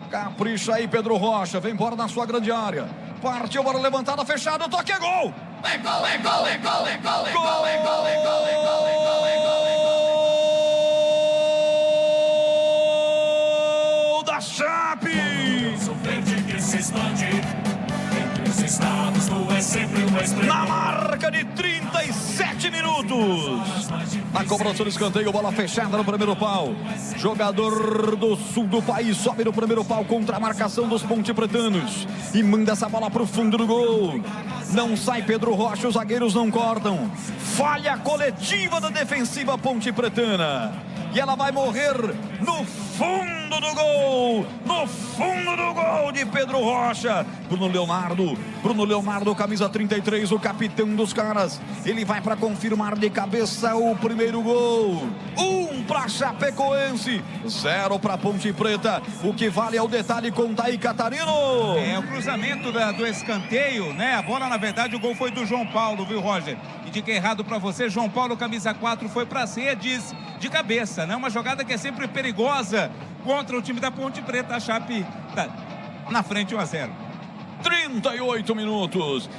Capricha aí, Pedro Rocha. Vem embora na sua grande área. Partiu, bola levantada, fechada, o toque é gol! É gol, é gol, é gol, é gol, é Gol! gol, é gol, é gol, é gol, é gol, é gol, é Gol da Chape! Na marca de 37 minutos. Na cobrança do escanteio, bola fechada no primeiro pau. Jogador do sul do país sobe no primeiro pau contra a marcação dos pontepretanos e manda essa bola para o fundo do gol. Não sai Pedro Rocha, os zagueiros não cortam. Falha coletiva da defensiva pontepretana. E ela vai morrer no fundo do gol. No fundo do gol de Pedro Rocha. Bruno Leonardo, camisa 33, o capitão dos caras. Ele vai para confirmar de cabeça o primeiro gol. 1 para Chapecoense, 0 para Ponte Preta. O que vale é o detalhe com Thaí Catarino. É o cruzamento do escanteio, né? A bola, na verdade, o gol foi do João Paulo, viu, Roger? Indiquei errado para você. João Paulo, camisa 4, foi para redes de cabeça, né? Uma jogada que é sempre perigosa contra o time da Ponte Preta. A Chape tá na frente 1 a 0. 38 minutos.